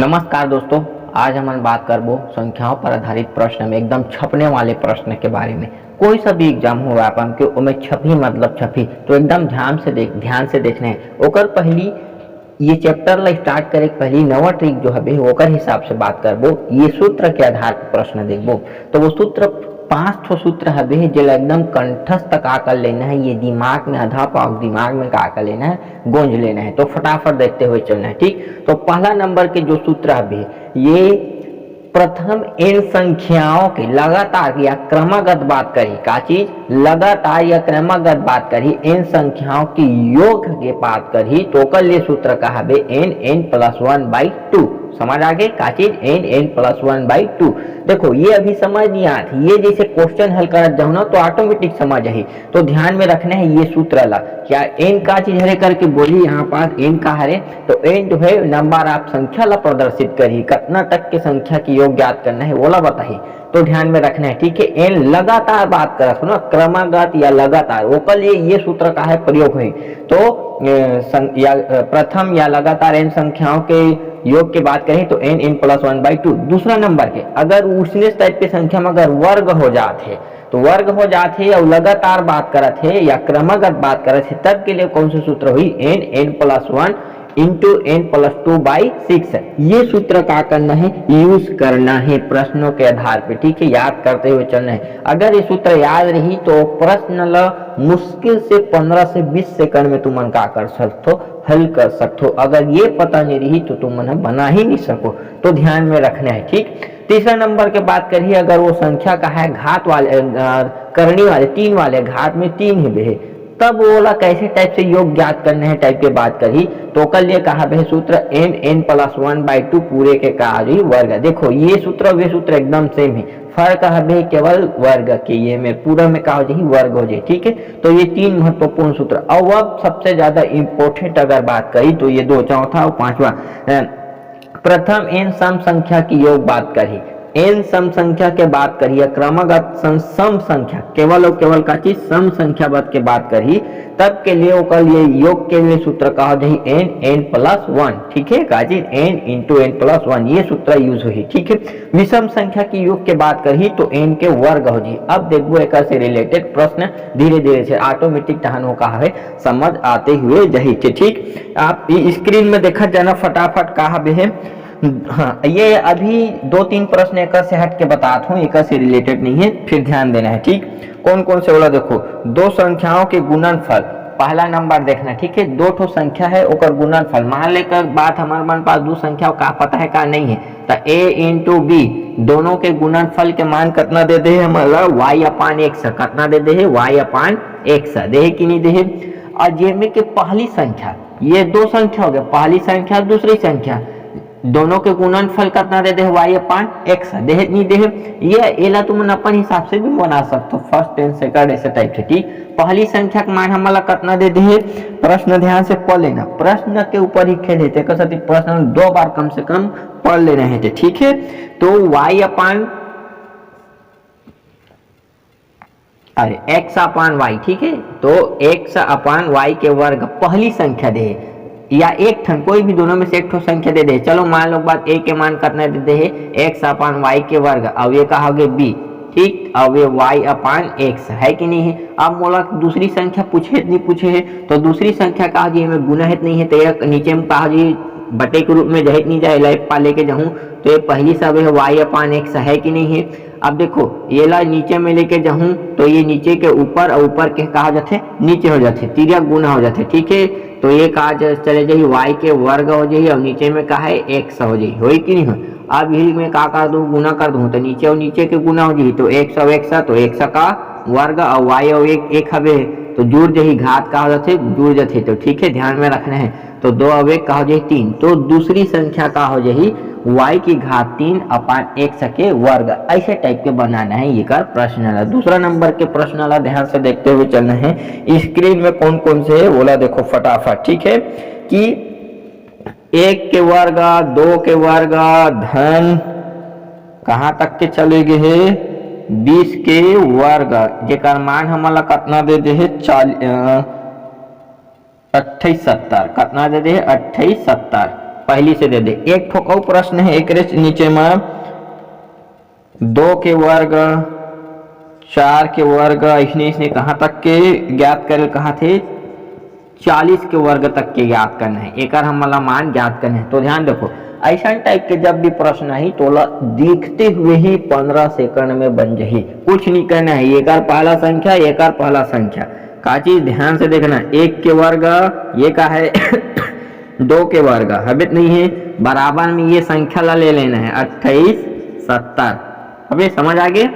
नमस्कार दोस्तों, आज हम बात करबो संख्याओं पर आधारित प्रश्न में एकदम छपने वाले प्रश्न के बारे में। कोई सा भी एग्जाम हो अपन के उमें छपी मतलब छपी तो एकदम ध्यान से देखना है। ओकर पहली ये चैप्टर ला स्टार्ट करे पहली नवा ट्रिक जो है ओकर हिसाब से बात करबो। ये सूत्र के आधार पर प्रश्न देखबो तो वो सूत्र 5 सूत्र है जेला एकदम कंठस्थ का कर लेना है। ये दिमाग में आधा पाव दिमाग में का कर लेना है, गूंज लेना है। तो फटाफट देखते हुए चलना है। ठीक, तो पहला नंबर के जो सूत्र है ये प्रथम n संख्याओं की लगातार या क्रमागत बात करी का चीज लगातार या क्रमागत बात करी n संख्याओं की योग के बात करी तो कल ये सूत्र कहा बे n+1/2। समझ आगे का चीज n+1/2। देखो ये अभी समझ नहीं आती, ये जैसे क्वेश्चन हल कर जाओ ना तो ऑटोमेटिक समझ आई। तो ध्यान में रखना है ये सूत्र ला क्या n का चीज हरे करके बोली यहाँ पास n का हरे तो n जो है नंबर आप संख्या ला प्रदर्शित करी कितना तक के संख्या की योग ज्ञात करना है वो ला बताही। तो ध्यान में रखना है। ठीक है, n लगातार बात कर सुनो क्रमागत या लगातार वो कल ये सूत्र का है प्रयोग है। तो प्रथम या लगातार n संख्याओं के योग की बात करें तो n+1/2। दूसरा नंबर के अगर उसी टाइप की संख्या में अगर वर्ग हो जाते तो वर्ग हो जाते और लगातार बात करते है या क्रमागत बात करते तब के लिए कौन सा सूत्र हुई n+1 इंटू n+2/6। ये सूत्र का करना है, यूज करना है प्रश्नों के आधार पे। ठीक है, याद करते हुए चलना है। अगर ये सूत्र याद रही तो प्रश्न ला मुश्किल से 15 से 20 सेकंड में तुम का कर सकते हो, हल कर सकते हो। अगर ये पता नहीं रही तो तुम बना ही नहीं सको। तो ध्यान में रखना है। ठीक, तीसरा नंबर के बात करिए अगर वो संख्या का है घात वाले करनी वाले 3 वाले घात में 3 है तब वो कैसे टाइप से योग ज्ञात करने हैं टाइप के बात करी तो कल ये कहा है सूत्र n+1/2 पूरे के का वर्ग। देखो ये सूत्र वे सूत्र एकदम सेम है, फर्क है केवल वर्ग के ये में पूरा में का हो जाए वर्ग हो जाए। ठीक है, तो ये 3 महत्वपूर्ण सूत्र। अब सबसे ज्यादा इंपॉर्टेंट अगर बात करी तो ये 2 चौथा और 5वां प्रथम n सम संख्या की योग बात करी n सम संख्या के बात करिए क्रमागत सम संख्या केवल और केवल का चीज सम संख्या बात के बात करी तब के लिए कल ये योग के लिए सूत्र कहा जाए n+1। ठीक है, का चीज n × n+1 ये सूत्र यूज हुई। ठीक है, विषम संख्या की योग के बात करी तो n के वर्ग हो जी। अब देखो एक से रिलेटेड प्रश्न धीरे धीरे से ऑटोमेटिक टहन कहा है समझ आते हुए जही। ठीक, आप स्क्रीन में देखा जाना फटाफट कहा है। हाँ, ये अभी 2-3 प्रश्न एक से हट के बताता हूँ, एक से रिलेटेड नहीं है, फिर ध्यान देना है। ठीक, कौन कौन से बोला देखो दो संख्याओं के गुणनफल पहला नंबर देखना। ठीक है, 2 ठो संख्या है ओकर गुणनफल मान लेकर बात हमारे मन पास 2 संख्या का पता है का नहीं है तो a × b दोनों के गुणनफल के मान कितना दे दे हमारा y/x कितना दे दे y/x दे कि नहीं दे। और जेमे के पहली संख्या ये 2 संख्या हो गया, पहली संख्या दूसरी संख्या दोनों के गुणनफल कितना दे दे y/x दे नहीं दे। ये एला तुम अपन हिसाब से भी बना सकते हो फर्स्ट एंड सेकंड ऐसे टाइप से। ठीक, पहली संख्या का मान हमारा कितना दे दे प्रश्न ध्यान से पढ़ लेना, प्रश्न के ऊपर ही खेले थे कसती प्रश्न 2 बार कम से कम पढ़ लेना है। ठीक है, तो x/y। ठीक है, तो x/y के वर्ग पहली संख्या दे या एक ठन कोई भी दोनों में से एक ठो संख्या दे दे। चलो मान लो बात a के मान कितना दे दे x/y के वर्ग अब ये कहा होगे b। ठीक, अब ये y/x है कि नहीं है। अब मोला दूसरी संख्या पूछे नहीं पूछे है तो दूसरी संख्या कहा जी में गुना है नहीं है तो एक नीचे में कहा जी बटे के रूप में जहित नहीं जाए लाइफ पा लेके जाऊं तो ये पहली सब है y/x है कि नहीं है। अब देखो ये ला नीचे में लेके जाऊं तो ये नीचे के ऊपर और ऊपर के कहा जाते नीचे हो जाते तिर्यक गुना हो जाते। ठीक है, तो ये कहा चले जाइए y के वर्ग हो जाइए और नीचे में कहा है x हो जाइए हो कि नहीं हो। अब यही में का कर दूं गुना कर दूं तो नीचे और नीचे के गुना हो जाइए तो x और x तो x का वर्ग और y और एक हवे तो जुड़ जाइए घात का हो जाते जुड़ जाते। तो ठीक है, ध्यान में रखना है। तो 2 और 1 का हो जाए 3 तो दूसरी संख्या का हो जाए y की घात 3/x के वर्ग ऐसे टाइप के बनाना है। ये कर प्रश्न है। दूसरा नंबर के प्रश्न ला ध्यान से देखते हुए चलना है। स्क्रीन में कौन कौन से है बोला देखो फटाफट। ठीक है, कि 1 के वर्ग 2 के वर्ग धन कहाँ तक के चले गए है 20 के वर्ग जेकर मान हमारा कितना दे दे है 28 70 कितना दे दे 28 70 पहली से दे दे। एक ठोकौ प्रश्न है एक नीचे में 2 के वर्ग 4 के वर्ग इसने कहाँ तक के ज्ञात करे कहा थे 40 के वर्ग तक के ज्ञात करना है, एक हमला मान ज्ञात करना है। तो ध्यान रखो ऐसा टाइप के जब भी प्रश्न आई तो देखते हुए ही 15 सेकंड में बन जाही, कुछ नहीं करना है। एक पहला संख्या एक पहला संख्या का चीज ध्यान से देखना। 1 के वर्ग ये का है 2 के वर्ग हबित नहीं है, बराबर में ये संख्या ला ले लेना है 28 70। अबे समझ आ गए,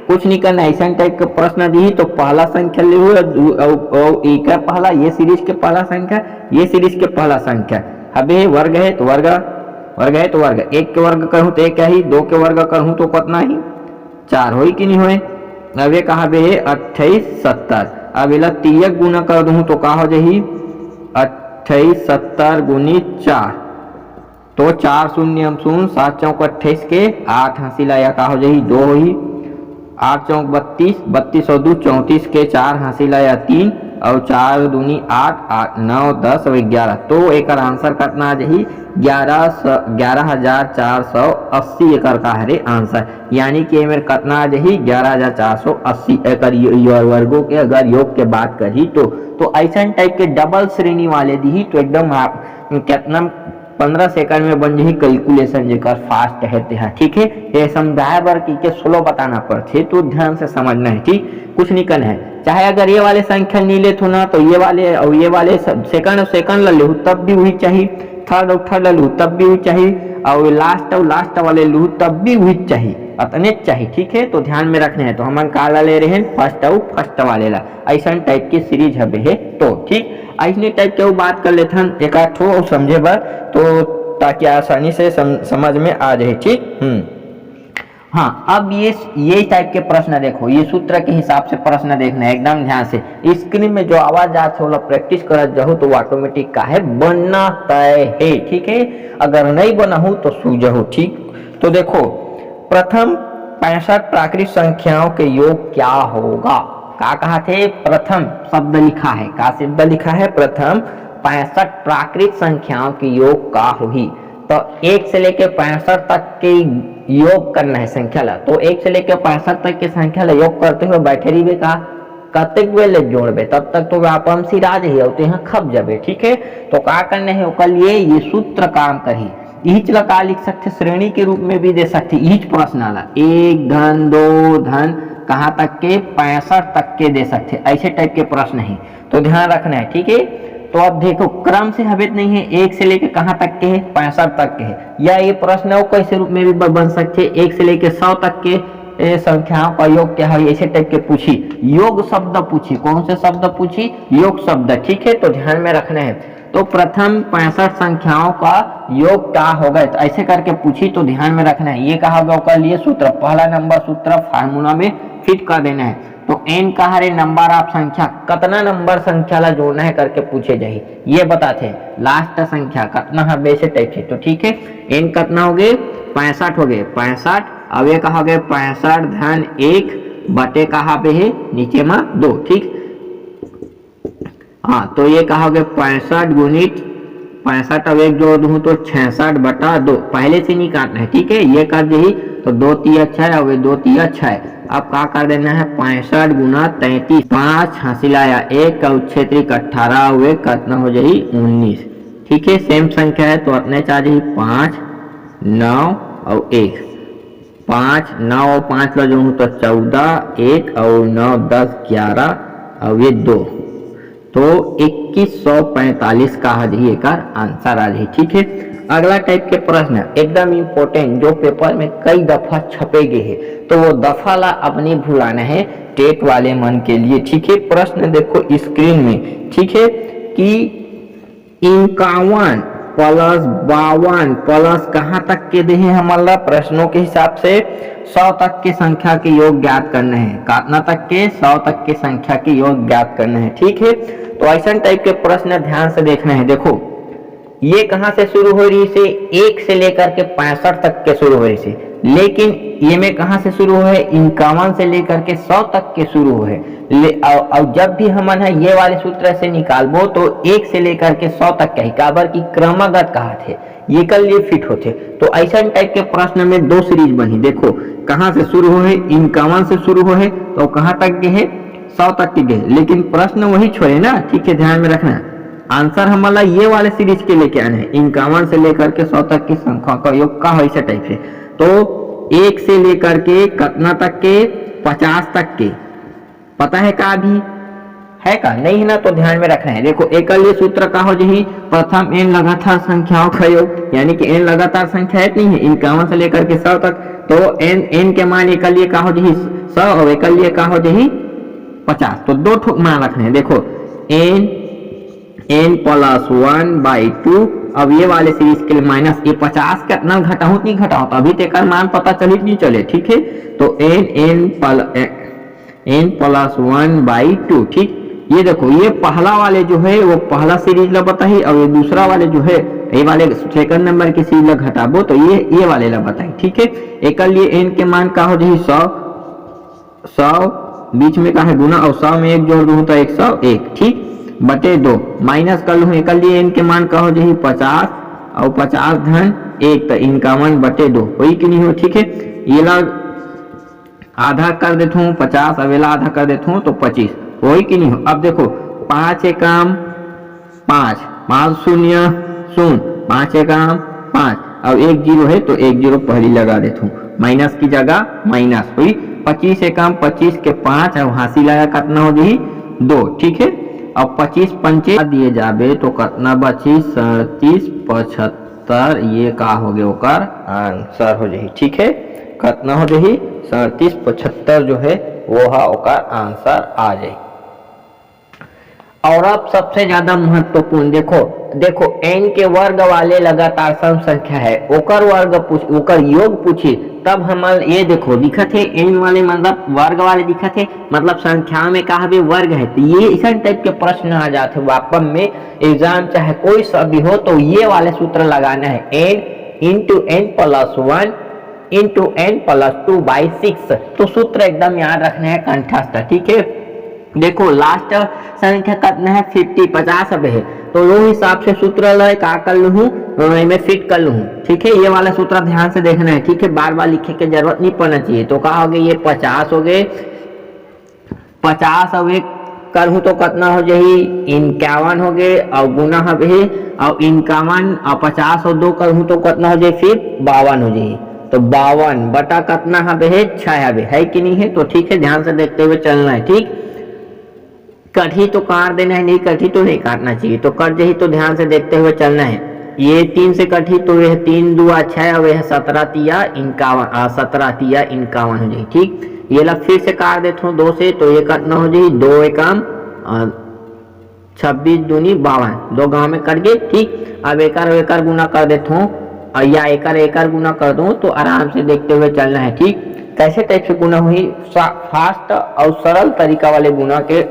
कुछ नहीं करना। ऐसा टाइप के प्रश्न दी तो पहला संख्या ले एक पहला ये सीरीज के पहला संख्या ये सीरीज के पहला संख्या। अबे वर्ग है तो वर्ग है तो वर्ग 1 के वर्ग करूँ तो एक ही, 2 के वर्ग करूँ तो कितना ही 4 हो कि नहीं होए। अब ये कहा बे 28 70। अब इला 3 गुना कर दूँ तो कहा हो जाही 28 70 गुनी 4 तो 4 शून्य 7 चौक 28 के 8 हंसी लाया कहा हो जाही 2 ही 8 चौक 32 32 और 2 34 के 4 हंसी लाया 3 और 4 दूनी 8 8 9 10 और 11। तो एक आंसर कितना आ जाही 11,480 एक का है आंसर, यानी कि मेरे कितना आ जाही 11,480 एक वर्गों के अगर योग के बात करी तो ऐसा टाइप के डबल श्रेणी वाले दी तो एकदम आप कितना 15 सेकंड में बन जाही कैलकुलेशन जेकर फास्ट है। ठीक है, ये समझाए बर के स्लो बताना पड़ते तो ध्यान से समझना है। ठीक, कुछ नहीं करना है। चाहे अगर ये वाले संख्या नहीं ले तो ना तो ये वाले सेकंड ले तब भी वही चाहिए, थर्ड लू तब भी वही चाहिए और लास्ट वाले लू तब भी वही चाहिए, अतने चाहिए। ठीक है, तो ध्यान में रखना है। तो हम काला ले रहे हैं फर्स्ट वाले ला ऐसा टाइप की सीरीज है। तो ठीक ऐसे टाइप के वो बात कर लेते हैं एक आठो और समझे बर तो ताकि आसानी से समझ में आ जाए। ठीक हाँ, अब ये टाइप के प्रश्न देखो, ये सूत्र के हिसाब से प्रश्न देखना है एकदम ध्यान से। स्क्रीन में जो आवाज आते हो प्रैक्टिस करत जाओ तो ऑटोमेटिक का है बनना तय है। ठीक है, अगर नहीं बना हो तो सूझो। ठीक, तो देखो प्रथम 65 प्राकृत संख्याओं के योग क्या होगा। का कहा थे प्रथम शब्द लिखा है, का शब्द लिखा है प्रथम 65 प्राकृत संख्याओं के योग का होही। तो 1 से लेकर 65 तक के योग करना है संख्या ला। तो 1 से लेकर 65 तक के संख्या ला योग करते हुए बैठे रही का कतक वेले जोड़बे तब तक तो आपम सिरा जाही और यहाँ खप जाबे। ठीक है, तो का करना है ओकर लिए ये सूत्र काम करी। इच ला का लिख सकते श्रेणी के रूप में भी दे सकते। इच प्रश्न ला 1 धन 2 धन कहाँ तक के 65 तक के दे सकते, ऐसे टाइप के प्रश्न है तो ध्यान रखना है। ठीक है, तो अब देखो क्रम से हबित नहीं है, 1 से लेके कहाँ तक के है 65 तक के है, या ये प्रश्न कैसे रूप में भी बन सकते 1 से लेके 100 तक के संख्याओं का योग क्या है ऐसे टाइप के पूछी। योग शब्द पूछी, कौन से शब्द पूछी योग शब्द। ठीक है, तो ध्यान में रखना है। तो प्रथम 65 संख्याओं का योग क्या होगा तो ऐसे करके पूछी तो ध्यान में रखना है। ये कहा होगा उसका लिए सूत्र पहला नंबर सूत्र फार्मूला में फिट कर देना है। तो n का हरे नंबर आप संख्या कितना नंबर संख्या ला जोड़ना है करके पूछे जाए ये बताते हैं। लास्ट संख्या कितना है वैसे टाइप से। तो ठीक है, n कितना हो गए 65 हो गए 65। अब ये कहा गए 65 धन 1 बटे कहा पे है नीचे में 2। ठीक, हाँ तो ये कहा गया 65 गुणित 65 अब 1 जोड़ दूं तो 66 बटा 2 पहले से नहीं काटना है। ठीक है, ये कर दी तो 2 3 6 और 2 3 6। अब क्या कर देना है 65 गुना 33 5 हासिल आया 1 और 6 3 18 हुए कितना हो जाए 19। ठीक है, सेम संख्या है तो अपने चाहिए 5 9 और 1 5 9 और 5 लो जो तो 14 1 और 9 10 11 और ये 2 तो 2145 का है का आंसर आ जाए। ठीक है, अगला टाइप के प्रश्न एकदम इम्पोर्टेंट जो पेपर में कई दफा छपे गए हैं तो वो दफा ला अपने भुलाना है टेट वाले मन के लिए। ठीक है, प्रश्न देखो स्क्रीन में। ठीक है, कि 51 प्लस 52 प्लस कहाँ तक के दे हैं हमारा प्रश्नों के हिसाब से 100 तक के संख्या के योग ज्ञात करना है। कितना तक के 100 तक के संख्या के योग ज्ञात करना है। ठीक है, तो ऐसा टाइप के प्रश्न ध्यान से देखना है। देखो ये कहाँ से शुरू हो रही से 1 से लेकर के 65 तक के शुरू हो रही से, लेकिन ये में कहाँ से शुरू है 51 से लेकर के 100 तक के शुरू है। और जब भी हम है ये वाले सूत्र से निकालबो तो 1 से लेकर के 100 तक का ही काबर की क्रमगत कहा थे ये कर लिए फिट होते। तो ऐसा टाइप के प्रश्न में दो सीरीज बनी, देखो कहाँ से शुरू हो है, 51 से शुरू हो है तो कहाँ तक गए है, 100 तक के गए, लेकिन प्रश्न वही छोड़े ना, ठीक है ध्यान में रखना। आंसर हमारा ये वाले सीरीज के लेके आने हैं, 51 से लेकर के 100 तक की संख्या का योग का ऐसा टाइप से। तो 1 से लेकर के कितना तक के, 50 तक के, पता है का अभी है का नहीं है ना, तो ध्यान में रखना है। देखो एकल सूत्र का हो जही प्रथम n लगातार संख्याओं का योग, यानी कि n लगातार संख्या है नहीं है 51 से लेकर के 100 तक, तो n के मान एकल का हो जही 100 और एकल का हो जही 50, तो दो ठोक मान रखने हैं। देखो n प्लस 1/2, अब ये वाले सीरीज के लिए माइनस ये 50 कितना घटाऊं नहीं घटाऊं, तो अभी तक मान पता चले नहीं चले, ठीक है। तो n प्लस 1/2, ठीक। ये देखो ये पहला वाले जो है वो पहला सीरीज ला बताई, और ये दूसरा वाले जो है ये वाले सेकंड नंबर के सीरीज ला घटाबो तो ये वाले ला बताई, ठीक है। एकल ये n के मान का हो जाए 100 बीच में का है गुना, और 100 में 1 जोड़ दूं तो 101, ठीक, बटे 2 माइनस कर लूँ, एकल ये n के मान का हो जाए 50 और 50 धन 1 तो 51 बटे 2 वही कि नहीं हो, ठीक है। ये ला आधा कर देता हूँ 50, अवेला आधा कर देता हूँ तो 25 वही कि नहीं हो। अब देखो 5 एकम 5, 5 शून्य 0, 5 एकम 5, अब 1 0 है तो 1 0 पहली लगा देता हूँ, माइनस की जगह माइनस हुई। 25 एकम 25 के 5, अब हासिल आया कितना हो जाए 2, ठीक है। अब 25 पंचे दिए जाबे तो कितना बची 37 75, ये का हो गया ओकर आंसर हो जाए, ठीक है। कितना हो जाए 37 75 जो है वो हा ओकर आंसर आ जाए। और अब सबसे ज्यादा महत्वपूर्ण देखो n के वर्ग वाले लगातार सम संख्या है, ओकर वर्ग ओकर योग पूछी तब हम ये देखो दिखत है n वाले मतलब वर्ग वाले दिखत है, मतलब संख्या में कहा भी वर्ग है, तो ये इस टाइप के प्रश्न आ जाते वापस में एग्जाम चाहे कोई सा भी हो तो ये वाले सूत्र लगाना है, n into n plus 1 into n plus 2/6, तो सूत्र एकदम याद रखना है कंठस्थ, ठीक है। देखो लास्ट संख्या कितना है 50 अब है, तो वो हिसाब से सूत्र ले का कर लूँ मैं फिट कर लूँ, ठीक है। ये वाला सूत्र ध्यान से देखना है, ठीक है, बार बार लिखने की जरूरत नहीं पड़ना चाहिए। तो कहा हो गया ये 50 हो गए, 50 अब एक करूँ तो कितना हो जाए 51 हो गए, और गुना है और 51 और 50 और 2 करूँ तो कितना हो जाए फिर 52 हो जाए, तो 52 बटा कितना है 6 है कि नहीं है, तो ठीक है ध्यान से देखते हुए चलना है, ठीक। कठी तो काट देना है, नहीं कठी तो नहीं काटना चाहिए, तो कट जाही तो ध्यान से देखते हुए चलना है। ये 3 से कठी तो यह 3 2 6 और यह 17 तिया 51 17 तिया 51 हो जाए, ठीक। ये ला फिर से काट देता हूँ 2 से, तो ये कितना हो जाए 2 एकम 26 दूनी 52, 2 गाँव में कट गए, ठीक। अब एकर गुना कर देता हूँ या एकर गुना कर दूँ तो आराम से देखते हुए चलना है, ठीक। कैसे टाइप से गुना हुई, फास्ट और सरल तरीका वाले गुना के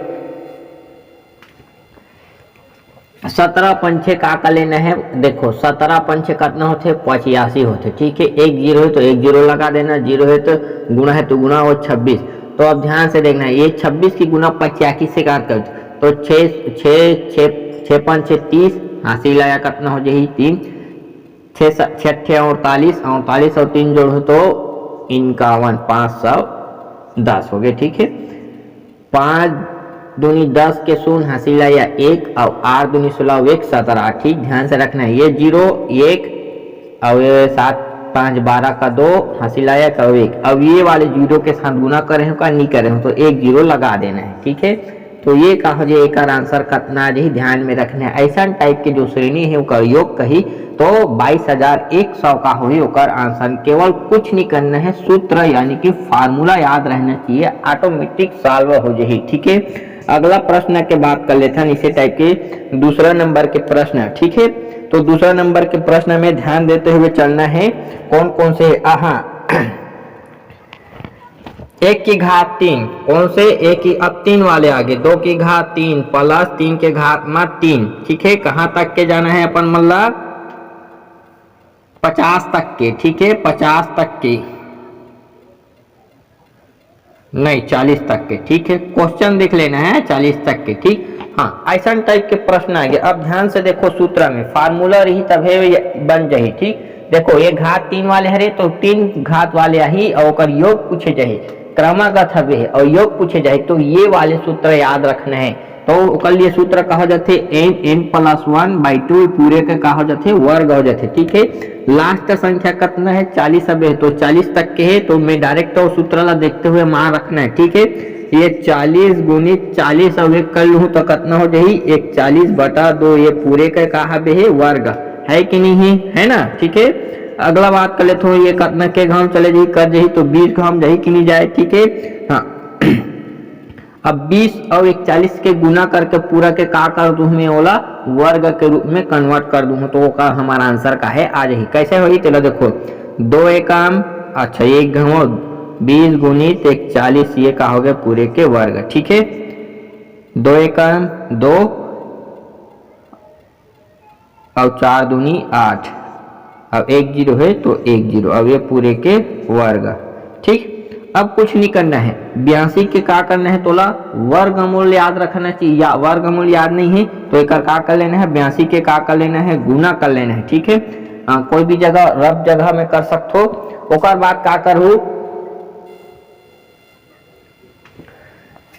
17 पंचे का लेना है। देखो 17 पंचे कितना होते 85 होते, ठीक है। 1 0 है तो 1 0 लगा देना, 0 है तो गुना है तो गुना और 26। तो अब ध्यान से देखना है, ये 26 की गुना 85 से काट कर तो 6 5 30 हासिल आया कितना हो जाए 3, 6 48 और 3 जोड़ तो 51 510 हो गए, ठीक है। 5 दूनी 10 के 0 हासिल आया 1 और 8 दूनी 16 1 17, ठीक। ध्यान से रखना है, ये 0 1 और 7 5 12 का 2 हासिल आया का 1। अब ये वाले 0 के साथ गुना करे हो का नहीं करे हो तो 1 0 लगा देना है, ठीक है। तो ये का हो जाए एक आंसर कितना जी ध्यान में रखना है। ऐसा टाइप के जो श्रेणी है ओकर योग कही तो 22,100 का हुई ओकर आंसर। केवल कुछ नहीं करना है, सूत्र यानी कि फार्मूला याद रहना चाहिए, ऑटोमेटिक सॉल्व हो जाए, ठीक है। अगला प्रश्न के बात कर लेते हैं इसी टाइप के दूसरा नंबर के प्रश्न, ठीक है। तो दूसरा नंबर के प्रश्न में ध्यान देते हुए चलना है, कौन कौन से 1 की घात 3 कौन से 1 की, अब 3 वाले आगे 2 की घात 3 प्लस 3 के घात में 3, ठीक है। कहाँ तक के जाना है अपन मतलब 50 तक के, ठीक है। 50 तक के नहीं 40 तक के, ठीक है। क्वेश्चन देख लेना है 40 तक के, ठीक। हाँ, ऐसा टाइप के प्रश्न आ गए। अब ध्यान से देखो, सूत्र में फार्मूला रही तभे बन जाही। ठीक, देखो ये घात 3 वाले हरे तो 3 घात वाले आही और ओकर योग पूछे जाही, क्रमागत हवे और योग पूछे जाही, तो ये वाले सूत्र याद रखना है। तो ओकर लिए सूत्र कहा जाते n+1/2 पूरे के कहा जाते वर्ग हो जाते। ठीक है, लास्ट संख्या कितना है 40 है, तो 40 तक के है, तो मैं डायरेक्ट तो सूत्र ला देखते हुए मान रखना है। ठीक है, ये 40 गुणित 40 अब एक कर लूँ तो कितना हो जाही 41/2, ये पूरे का कहा बे है वर्ग है कि नहीं है ना। ठीक है, अगला बात कर लेते हो, ये कितना के घाम चले जाही कर जाही तो 20 घाम जाही कि नहीं जाए। ठीक है, हाँ अब 20 और 41 के गुना करके पूरा के का कर दूं मैं ओला वर्ग के रूप में कन्वर्ट कर दूं, तो का हमारा आंसर का है आ जाही। कैसे होगी चलो देखो, 2 एकम अच्छा 1 घमो 20 गुणित 41, ये का हो गया पूरे के वर्ग। ठीक है, 2 एकम 2 और 4 दूनी 8, अब 1 0 है तो 1 0, अब ये पूरे के वर्ग। ठीक, अब कुछ नहीं करना है, 82 के का करना है तोला वर्गमूल याद रखना चाहिए, या वर्गमूल याद नहीं है तो एक का कर लेना है 82 के का कर लेना है गुना कर लेना है। ठीक है, कोई भी जगह रफ जगह में कर सकते हो। ओकर बाद का करू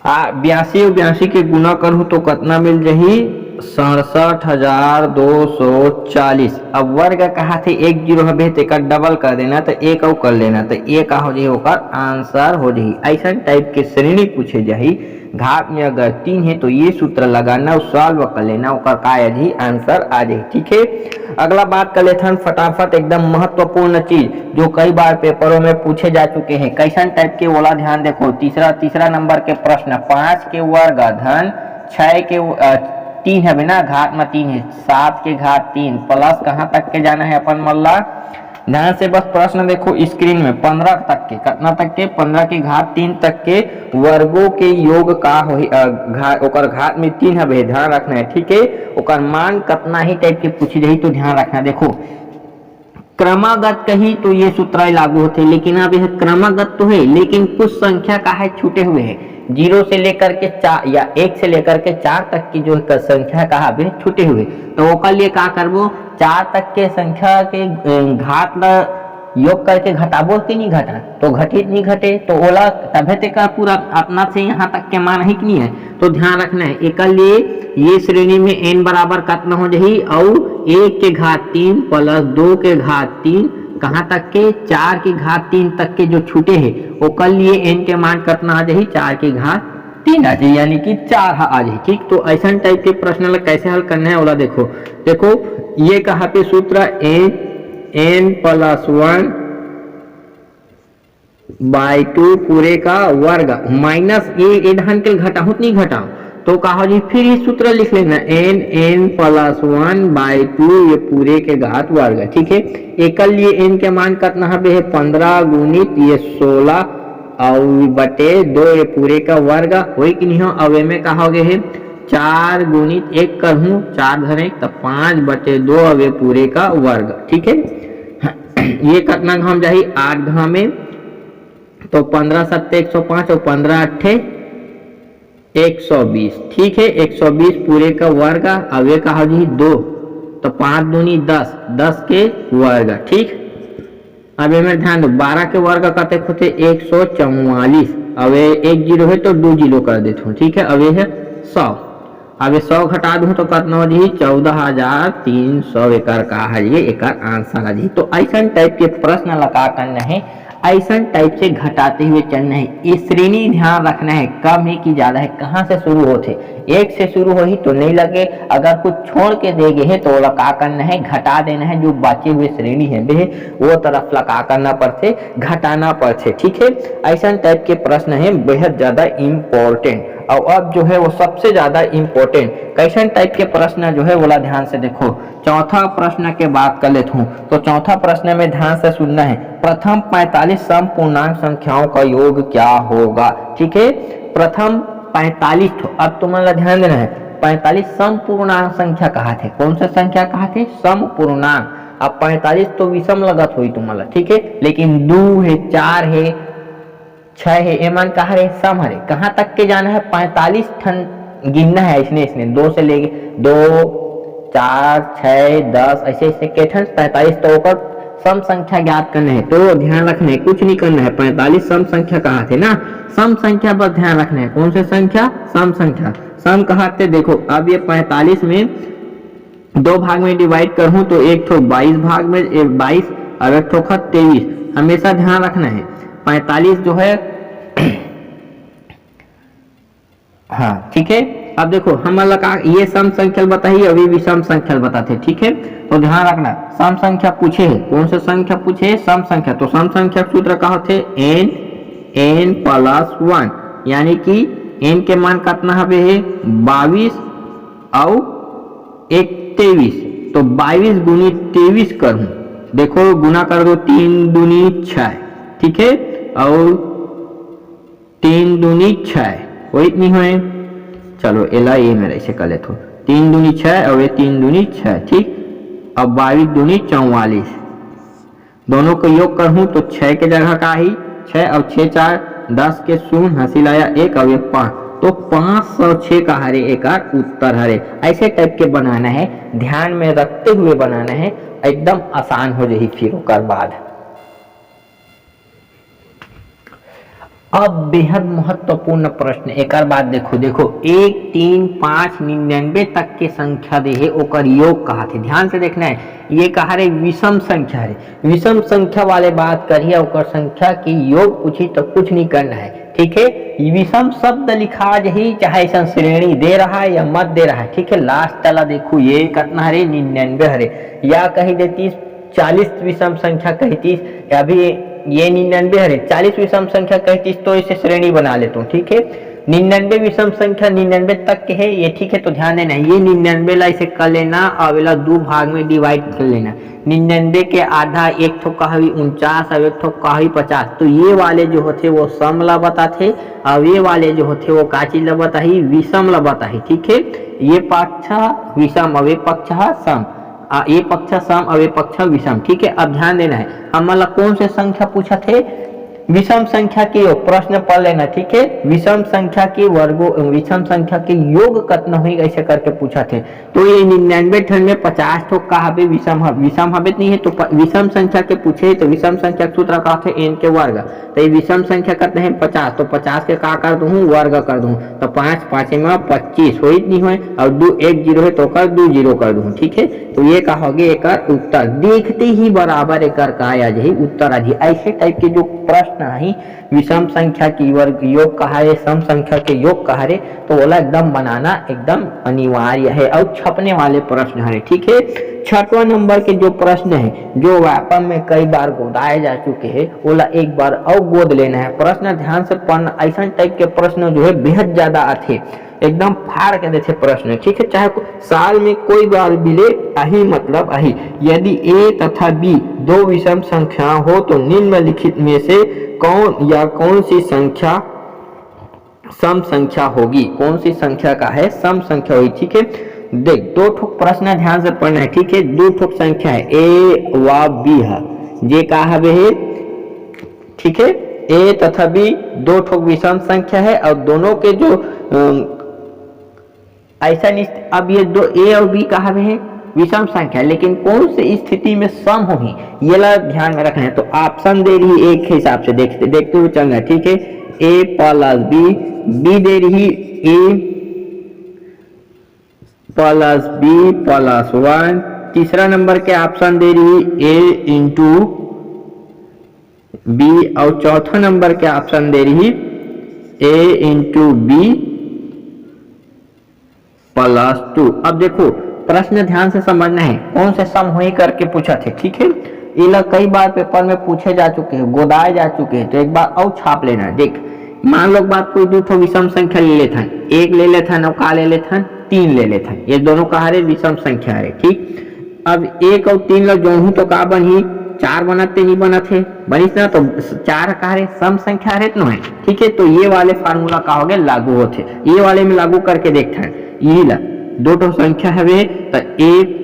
82 के गुना करूँ तो कितना मिल जाही 67,240। अब वर्ग कहा थे 1 0 हबे तो एक डबल कर देना तो एक और कर लेना तो ये का हो जाही ओकर आंसर हो जाही। ऐसा टाइप के श्रेणी पूछे जाही, घात में अगर 3 है तो ये सूत्र लगाना और सॉल्व कर लेना, ओकर का आजी आंसर आ जाही। ठीक है, अगला बात कर लेते हैं फटाफट, एकदम महत्वपूर्ण चीज जो कई बार पेपरों में पूछे जा चुके हैं। कैसन टाइप के वाला ध्यान देखो, तीसरा नंबर के प्रश्न, 5 के वर्ग धन 6 के 3 है बिना घात में 3 है, 7 के घात 3 प्लस कहाँ तक के जाना है अपन मल्ला, ध्यान से बस प्रश्न देखो स्क्रीन में, 15 तक के कितना तक के 15 के घात 3 तक के वर्गों के योग का हो ओकर घात में 3 है, ध्यान रखना है। ठीक है, ओकर मान कितना ही टाइप के पूछी जाही तो ध्यान रखना। देखो क्रमागत कही तो ये सूत्र लागू होते, लेकिन अब यह क्रमागत तो है लेकिन कुछ संख्या का है छूटे हुए हैं, 0 से लेकर के 4 या 1 से लेकर के 4 तक की जो संख्या कहा बे छूटे हुए, तो ओकर लिए का करबो 4 तक के संख्या के घात ला योग करके घटाबो कि नहीं घटा, तो घटित नहीं घटे तो ओला तभे ते का पूरा अपना से यहाँ तक के मान है कि नहीं है, तो ध्यान रखना है। एक लिए ये श्रेणी में n बराबर कितना हो जाही और 1 के घात 3 प्लस 2 के घात 3 कहाँ तक के 4 की घात 3 तक के जो छूटे हैं वो कल लिए n के मान कितना आ जाही 4 की घात 3 आ जाही, यानी कि 4 आ जाही। ठीक, तो ऐसा टाइप के प्रश्न कैसे हल करना है ओला देखो, ये कहाँ पे सूत्र n+1/2 पूरे का वर्ग माइनस ये धन के घटाऊ नहीं घटाओ तो कहा जी फिर ही सूत्र लिख लेना n+1/2 ये पूरे के घात वर्ग। ठीक है, एक लिए n के मान कितना है 15 गुणित ये 16 और बटे 2 ये पूरे का वर्ग हो कि नहीं हो। अब में कहा गए है 4 गुणित 1 करूँ 4 धरे तो 5/2 अब ये पूरे का वर्ग। ठीक है, ये कितना घाम जाही 8 घाम में तो 15 7 105 और 15 8 120। ठीक है, 120 पूरे का वर्ग, अब ये कहा जी 2 तो 5 दूनी 10 10 के वर्ग। ठीक, अब में ध्यान दो 12 के वर्ग कते होते 144, अब 1 0 है तो 2 0 कर देता हूँ। ठीक है, अब ये है 100, अब 100 घटा दूं तो कितना हो जी 14,300 एकर का है ये एकर आंसर है जी। तो ऐसा टाइप के प्रश्न लगा करना है, ऐसा टाइप से घटाते हुए चलना है, ये श्रेणी ध्यान रखना है कम है कि ज्यादा है, कहाँ से शुरू होते 1 से शुरू हो ही तो नहीं लगे, अगर कुछ छोड़ के देगे है तो लगा करना है घटा देना है, जो बचे हुए श्रेणी है बे वो तरफ लगा करना पड़ते घटाना पड़ते। ठीक है, ऐसा टाइप के प्रश्न है बेहद ज्यादा इम्पोर्टेंट। और अब जो है वो सबसे ज्यादा इम्पोर्टेंट कैसन टाइप के प्रश्न जो है बोला ध्यान से देखो, चौथा प्रश्न के बात कर लेता हूँ। तो चौथा प्रश्न में ध्यान से सुनना है, प्रथम 45 सम पूर्णांक संख्याओं का योग क्या होगा। ठीक है, प्रथम 45, अब तुम्हारा ध्यान देना है 45 सम पूर्णांक संख्या कहा थे, कौन सा संख्या कहा थे सम पूर्णांक। अब 45 तो विषम लगत हुई तुम्हारा, ठीक है, लेकिन 2 है 4 है 6 है, ये मान कहा रे सम हरे, कहाँ तक के जाना है 45 ठन गिनना है इसने 2 से लेके 2 4 6 10 ऐसे ऐसे केठन 45, तो ओकर सम संख्या ज्ञात करना है। तो ध्यान रखना है, कुछ नहीं करना है। 45 सम संख्या कहा थे ना, सम संख्या पर ध्यान रखना है। कौन से संख्या? सम संख्या। सम कहा थे, देखो अब ये 45 में 2 भाग में डिवाइड करूं तो एक ठो 22 भाग में 22 और एक ठो 23। हमेशा ध्यान रखना है 45 जो है हाँ ठीक है। अब देखो हम लगा ये सम संख्या बताइए, अभी भी सम संख्या बताते, ठीक है। तो ध्यान रखना, सम संख्या पूछे है, कौन से संख्या पूछे? सम संख्या। तो सम संख्या सूत्र का होते n प्लस 1, यानी कि n के मान कितना है? 22 और 23। तो 22 गुनी 23 करूं, देखो गुना कर दो, 3 दूनी 6, ठीक है, और 3 दूनी 6 वही नहीं हुए। चलो एला ये मेरे ऐसे कर लेते हो, 3 दूनी 6 और ये 3 दूनी 6, ठीक। अब 22 दूनी 44, दोनों को योग करूं तो 6 के जगह का ही 6 और 6 4 10 के शून्य हंसी लाया 1 और 5, तो 506 का हरे एक उत्तर हरे। ऐसे टाइप के बनाना है, ध्यान में रखते हुए बनाना है, एकदम आसान हो जाए फिर ओकर बाद। अब बेहद महत्वपूर्ण प्रश्न एक बात देखो 1 3 5 99 तक के संख्या दे है, ओकर योग कहा थे। ध्यान से देखना है, ये कहा रे विषम संख्या है, विषम संख्या वाले बात करिए, ओकर संख्या की योग पूछी तो कुछ नहीं करना है, ठीक है। विषम शब्द लिखा जही, चाहे ऐसा श्रेणी दे रहा है या मत दे रहा है, ठीक है। लास्ट वाला देखो ये कितना हरे 99 हरे, या कही देती 40 विषम संख्या कहती, अभी ये 99 हरे 40 विषम संख्या कहती, तो इसे श्रेणी बना लेता हूँ, ठीक है। 99 विषम संख्या 99 तक के है ये, ठीक है। तो ध्यान देना, ये 99 ला इसे कर लेना और वेला 2 भाग में डिवाइड कर लेना। 99 के आधा एक ठो कहावी 49 और एक ठो कहावी 50, तो ये वाले जो होते वो सम ला बताते और ये वाले जो होते वो का चीज ला बताही? विषम ला बताही, ठीक है। ये पक्ष विषम और ये पक्ष सम, ये पक्ष सम और ये पक्ष विषम, ठीक है। अब ध्यान देना है, हमारा कौन से संख्या पूछा थे? विषम संख्या के योग, प्रश्न पढ़ लेना, ठीक है। विषम संख्या के वर्गों, विषम संख्या के योग कितना हुई ऐसे करके पूछा थे। तो ये 99 ठन में 50 ठो का हबे विषम हबे नहीं है, तो विषम संख्या के पूछे तो विषम संख्या सूत्र का थे n के वर्ग, तो ये विषम संख्या करते हैं 50, तो 50 के का कर दूं? वर्ग कर दूं, तो 5 5 में 25 हो नहीं हुए, और 2 1 0 है तो कर 2 0 कर दूं, ठीक है। तो ये का होगे एक उत्तर, देखते ही बराबर एक का आ जाए उत्तर आ जाए। ऐसे टाइप के जो प्रश्न नहीं, विषम संख्या की वर्ग योग कहा है, सम संख्या के योग कहा है, तो बोला एकदम बनाना एकदम अनिवार्य है और छपने वाले प्रश्न है, ठीक है। 6वां नंबर के जो प्रश्न है, जो व्यापक में कई बार गोदाए जा चुके हैं, बोला एक बार और गोद लेना है। प्रश्न ध्यान से पढ़ना, ऐसा टाइप के प्रश्न जो है बेहद ज्यादा आते, एकदम फाड़ के देते प्रश्न, ठीक है। चाहे साल में कोई बार मिले, अही मतलब अही। यदि a तथा b 2 विषम संख्या हो तो निम्नलिखित में से कौन या कौन सी संख्या सम संख्या होगी? कौन सी संख्या का है सम संख्या होगी, ठीक है। देख 2 ठोक प्रश्न ध्यान से पढ़ना है, ठीक है। 2 ठोक संख्या है a व b है, जे का है, ठीक है। a तथा b 2 ठोक विषम संख्या है और दोनों के जो ऐसा अब ये 2 a और b कहा है विषम संख्या, लेकिन कौन सी स्थिति में सम होगी ये ला ध्यान में रखना है। तो ऑप्शन दे रही एक हिसाब से देखते हुए चलना है, ठीक है। a प्लस b दे रही a प्लस b प्लस 1, तीसरा नंबर के ऑप्शन दे रही a इंटू b, और चौथा नंबर के ऑप्शन दे रही a इंटू b प्लस 2। अब देखो प्रश्न ध्यान से समझना है, कौन से सम हुई करके पूछा थे, ठीक है। ये कई बार पेपर में पूछे जा चुके हैं, गोदाए जा चुके हैं, तो एक बार और छाप लेना। देख मान लो बात कोई 2 विषम संख्या ले लेता है, 1 ले लेता है, का ले लेता है, 3 ले लेता है, ये दोनों का है विषम संख्या है, ठीक। अब 1 और 3 लोग जोड़ू तो का बनी 4 बनाते नहीं बनाते बनिस ना, तो 4 का है सम संख्या है तो है, ठीक है। तो ये वाले फार्मूला का हो गए लागू होते, ये वाले में लागू करके देखता है। यही ला 2 संख्या है तो 1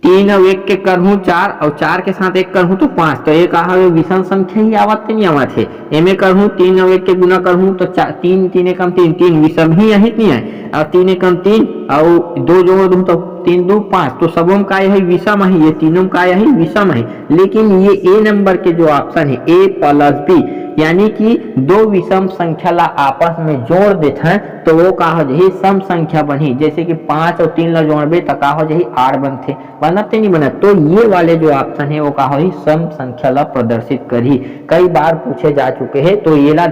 3 और 1 के करहूँ 4 और 4 के साथ 1 करहूँ तो 5, तो ये कहा विषम संख्या ही आवत नहीं आवत है। एमे करहूँ 3 और 1 के गुना करहूँ तो 3 3 एकम 3 3 विषम ही यही नहीं है, और 3 एकम 3 और 2 जोड़ दूँ तो 3 2 5, तो सबों का यही विषम है, ये तीनों का यही विषम है। लेकिन ये ए नंबर के जो ऑप्शन है ए प्लस बी, यानी कि दो विषम संख्या ला आपस में जोड़ देते हैं तो वो का हो जाही सम संख्या बनी। जैसे कि 5 और 3 ला जोड़बे तो का हो जाही 8 बनते, बनते नहीं बनत, तो ये वाले जो ऑप्शन है वो का हो सम संख्या ला प्रदर्शित करी, कई बार पूछे जा चुके हैं, तो ये ला